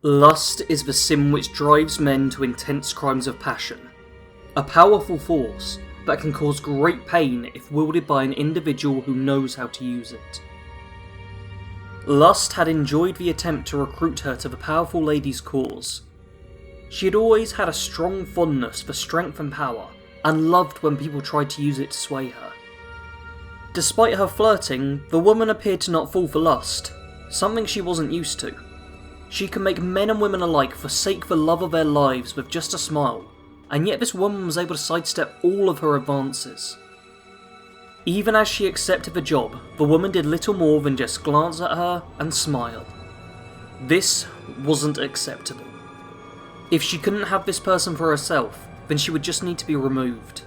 Lust is the sin which drives men to intense crimes of passion. A powerful force that can cause great pain if wielded by an individual who knows how to use it. Lust had enjoyed the attempt to recruit her to the powerful lady's cause. She had always had a strong fondness for strength and power, and loved when people tried to use it to sway her. Despite her flirting, the woman appeared to not fall for lust, something she wasn't used to. She could make men and women alike forsake the love of their lives with just a smile, and yet this woman was able to sidestep all of her advances. Even as she accepted the job, the woman did little more than just glance at her and smile. This wasn't acceptable. If she couldn't have this person for herself, then she would just need to be removed.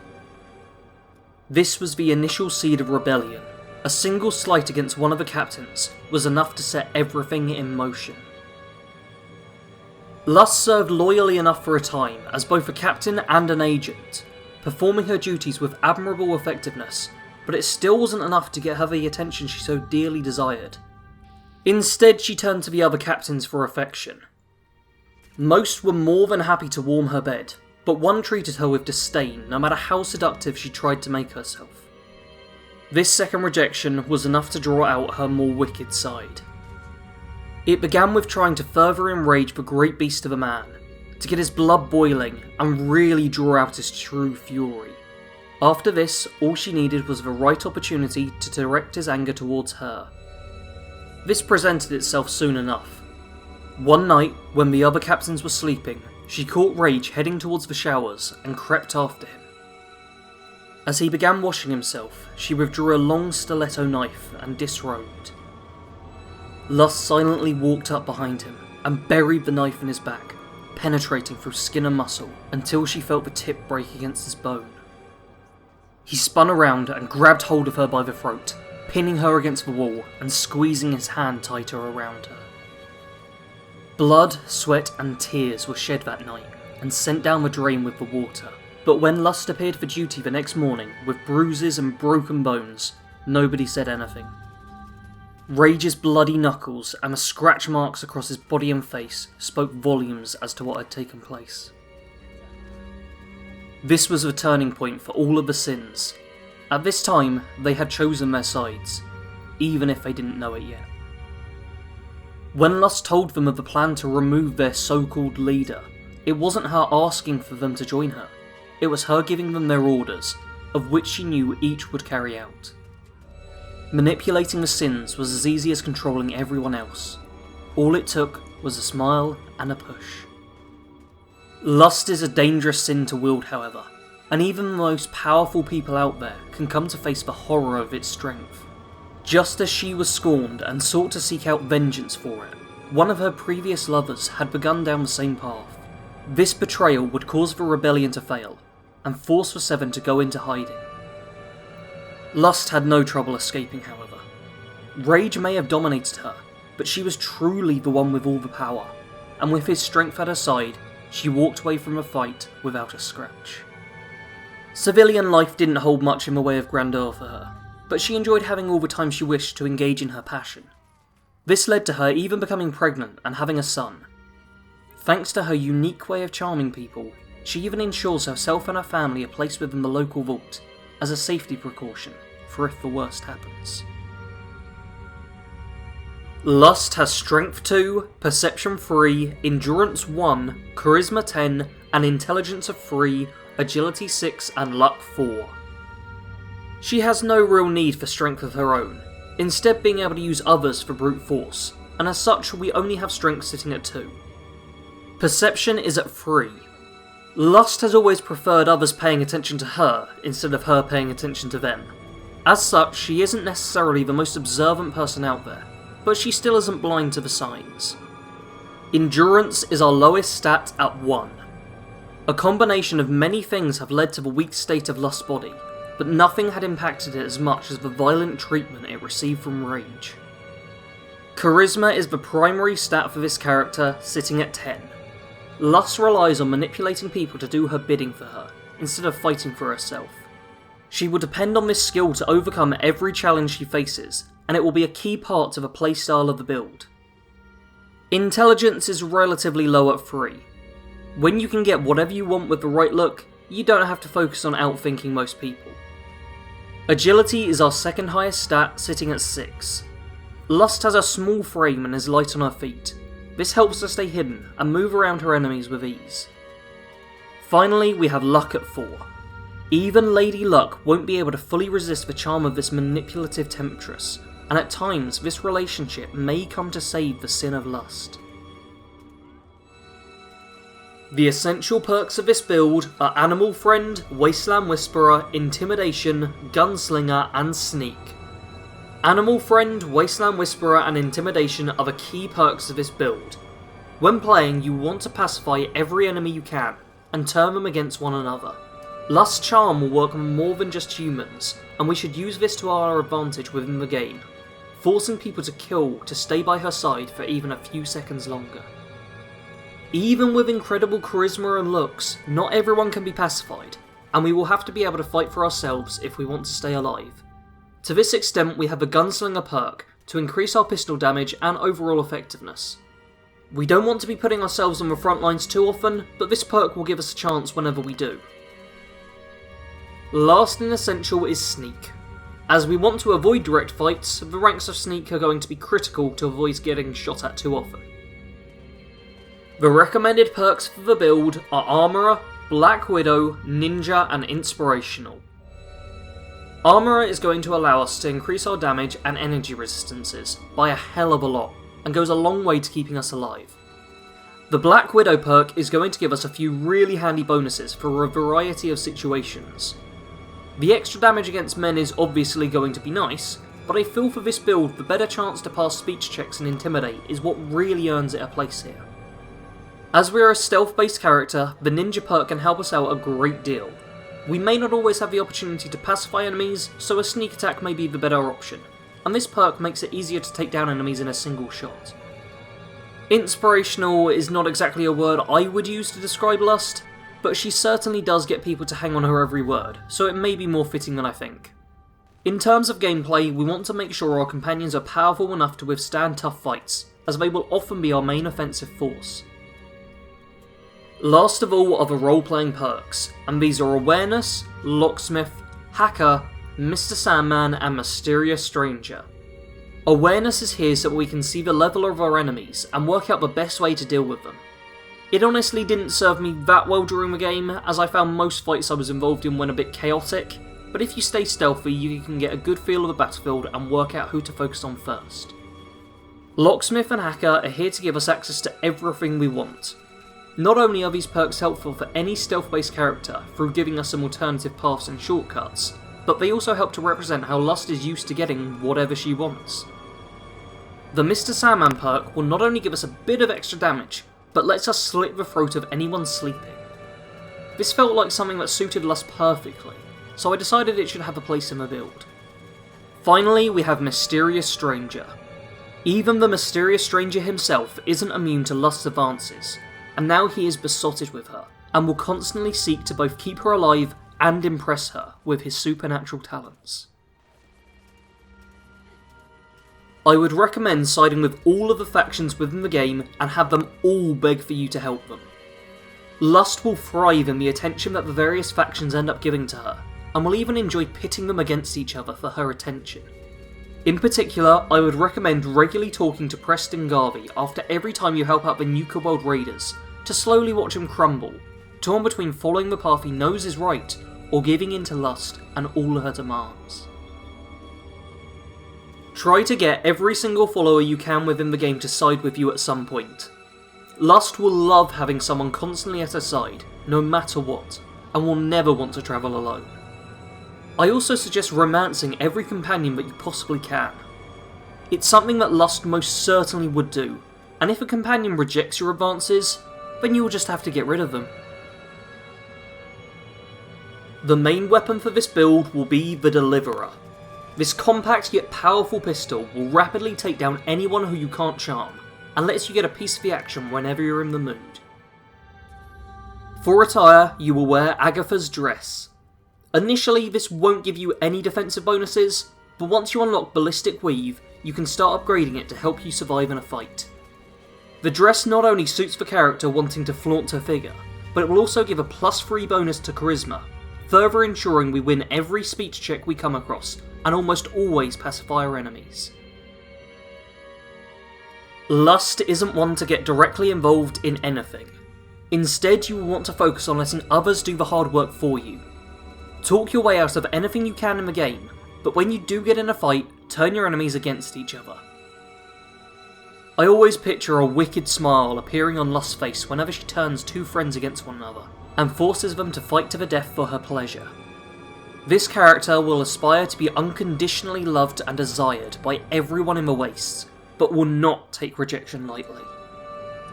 This was the initial seed of rebellion. A single slight against one of the captains was enough to set everything in motion. Lust served loyally enough for a time as both a captain and an agent, performing her duties with admirable effectiveness, but it still wasn't enough to get her the attention she so dearly desired. Instead, she turned to the other captains for affection. Most were more than happy to warm her bed, but one treated her with disdain no matter how seductive she tried to make herself. This second rejection was enough to draw out her more wicked side. It began with trying to further enrage the great beast of a man, to get his blood boiling and really draw out his true fury. After this, all she needed was the right opportunity to direct his anger towards her. This presented itself soon enough. One night, when the other captains were sleeping, she caught Rage heading towards the showers and crept after him. As he began washing himself, she withdrew a long stiletto knife and disrobed. Lust silently walked up behind him and buried the knife in his back, penetrating through skin and muscle until she felt the tip break against his bone. He spun around and grabbed hold of her by the throat, pinning her against the wall and squeezing his hand tighter around her. Blood, sweat and tears were shed that night and sent down the drain with the water, but when Lust appeared for duty the next morning with bruises and broken bones, nobody said anything. Rage's bloody knuckles and the scratch marks across his body and face spoke volumes as to what had taken place. This was the turning point for all of the sins. At this time, they had chosen their sides, even if they didn't know it yet. When Lust told them of the plan to remove their so-called leader, it wasn't her asking for them to join her. It was her giving them their orders, of which she knew each would carry out. Manipulating the sins was as easy as controlling everyone else. All it took was a smile and a push. Lust is a dangerous sin to wield, however, and even the most powerful people out there can come to face the horror of its strength. Just as she was scorned and sought to seek out vengeance for it, one of her previous lovers had begun down the same path. This betrayal would cause the rebellion to fail, and force the Seven to go into hiding. Lust had no trouble escaping, however. Rage may have dominated her, but she was truly the one with all the power, and with his strength at her side, she walked away from the fight without a scratch. Civilian life didn't hold much in the way of grandeur for her, but she enjoyed having all the time she wished to engage in her passion. This led to her even becoming pregnant and having a son. Thanks to her unique way of charming people, she even ensures herself and her family are placed within the local vault, as a safety precaution for if the worst happens. Lust has Strength 2, Perception 3, Endurance 1, Charisma 10, and Intelligence of 3, Agility 6, and Luck 4. She has no real need for strength of her own, instead being able to use others for brute force, and as such we only have strength sitting at 2. Perception is at 3. Lust has always preferred others paying attention to her instead of her paying attention to them. As such, she isn't necessarily the most observant person out there, but she still isn't blind to the signs. Endurance is our lowest stat at 1. A combination of many things have led to the weak state of Lust's body, but nothing had impacted it as much as the violent treatment it received from Rage. Charisma is the primary stat for this character, sitting at 10. Lust relies on manipulating people to do her bidding for her, instead of fighting for herself. She will depend on this skill to overcome every challenge she faces, and it will be a key part of the playstyle of the build. Intelligence is relatively low at 3. When you can get whatever you want with the right look, you don't have to focus on outthinking most people. Agility is our second highest stat, sitting at 6. Lust has a small frame and is light on her feet. This helps her stay hidden and move around her enemies with ease. Finally, we have Luck at 4. Even Lady Luck won't be able to fully resist the charm of this manipulative temptress, and at times this relationship may come to save the sin of lust. The essential perks of this build are Animal Friend, Wasteland Whisperer, Intimidation, Gunslinger, and Sneak. Animal Friend, Wasteland Whisperer, and Intimidation are the key perks of this build. When playing, you want to pacify every enemy you can, and turn them against one another. Lust's charm will work on more than just humans, and we should use this to our advantage within the game, forcing people to kill to stay by her side for even a few seconds longer. Even with incredible charisma and looks, not everyone can be pacified, and we will have to be able to fight for ourselves if we want to stay alive. To this extent, we have the Gunslinger perk to increase our pistol damage and overall effectiveness. We don't want to be putting ourselves on the front lines too often, but this perk will give us a chance whenever we do. Last in Essential is Sneak. As we want to avoid direct fights, the ranks of Sneak are going to be critical to avoid getting shot at too often. The recommended perks for the build are Armourer, Black Widow, Ninja, and Inspirational. Armourer is going to allow us to increase our damage and energy resistances by a hell of a lot, and goes a long way to keeping us alive. The Black Widow perk is going to give us a few really handy bonuses for a variety of situations. The extra damage against men is obviously going to be nice, but I feel for this build the better chance to pass speech checks and intimidate is what really earns it a place here. As we are a stealth-based character, the Ninja perk can help us out a great deal. We may not always have the opportunity to pacify enemies, so a sneak attack may be the better option, and this perk makes it easier to take down enemies in a single shot. Inspirational is not exactly a word I would use to describe Lust, but she certainly does get people to hang on her every word, so it may be more fitting than I think. In terms of gameplay, we want to make sure our companions are powerful enough to withstand tough fights, as they will often be our main offensive force. Last of all are the role-playing perks, and these are Awareness, Locksmith, Hacker, Mr. Sandman, and Mysterious Stranger. Awareness is here so that we can see the level of our enemies and work out the best way to deal with them. It honestly didn't serve me that well during the game, as I found most fights I was involved in went a bit chaotic, but if you stay stealthy you can get a good feel of the battlefield and work out who to focus on first. Locksmith and Hacker are here to give us access to everything we want. Not only are these perks helpful for any stealth-based character through giving us some alternative paths and shortcuts, but they also help to represent how Lust is used to getting whatever she wants. The Mr. Sandman perk will not only give us a bit of extra damage, but lets us slit the throat of anyone sleeping. This felt like something that suited Lust perfectly, so I decided it should have a place in the build. Finally, we have Mysterious Stranger. Even the Mysterious Stranger himself isn't immune to Lust's advances, and now he is besotted with her, and will constantly seek to both keep her alive and impress her with his supernatural talents. I would recommend siding with all of the factions within the game and have them all beg for you to help them. Lust will thrive in the attention that the various factions end up giving to her, and will even enjoy pitting them against each other for her attention. In particular, I would recommend regularly talking to Preston Garvey after every time you help out the Nuka World Raiders, to slowly watch him crumble, torn between following the path he knows is right, or giving in to Lust and all her demands. Try to get every single follower you can within the game to side with you at some point. Lust will love having someone constantly at her side, no matter what, and will never want to travel alone. I also suggest romancing every companion that you possibly can. It's something that Lust most certainly would do, and if a companion rejects your advances, then you will just have to get rid of them. The main weapon for this build will be the Deliverer. This compact yet powerful pistol will rapidly take down anyone who you can't charm, and lets you get a piece of the action whenever you're in the mood. For attire, you will wear Agatha's dress. Initially, this won't give you any defensive bonuses, but once you unlock Ballistic Weave, you can start upgrading it to help you survive in a fight. The dress not only suits the character wanting to flaunt her figure, but it will also give a +3 bonus to charisma, further ensuring we win every speech check we come across, and almost always pacify our enemies. Lust isn't one to get directly involved in anything. Instead, you will want to focus on letting others do the hard work for you. Talk your way out of anything you can in the game, but when you do get in a fight, turn your enemies against each other. I always picture a wicked smile appearing on Lust's face whenever she turns two friends against one another, and forces them to fight to the death for her pleasure. This character will aspire to be unconditionally loved and desired by everyone in the Wastes, but will not take rejection lightly.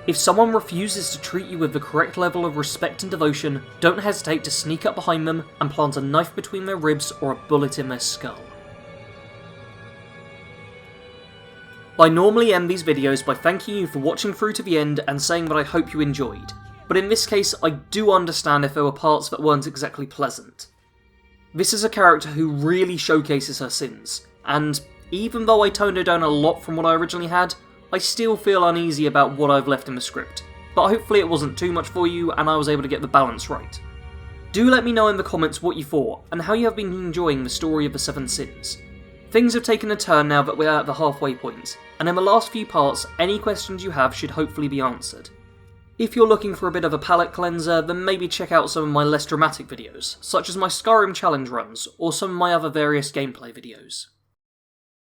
If someone refuses to treat you with the correct level of respect and devotion, don't hesitate to sneak up behind them and plant a knife between their ribs or a bullet in their skull. I normally end these videos by thanking you for watching through to the end and saying that I hope you enjoyed, but in this case I do understand if there were parts that weren't exactly pleasant. This is a character who really showcases her sins, and even though I toned her down a lot from what I originally had, I still feel uneasy about what I've left in the script, but hopefully it wasn't too much for you and I was able to get the balance right. Do let me know in the comments what you thought, and how you have been enjoying the story of the 7 sins. Things have taken a turn now that we're at the halfway point, and in the last few parts, any questions you have should hopefully be answered. If you're looking for a bit of a palate cleanser, then maybe check out some of my less dramatic videos, such as my Skyrim challenge runs, or some of my other various gameplay videos.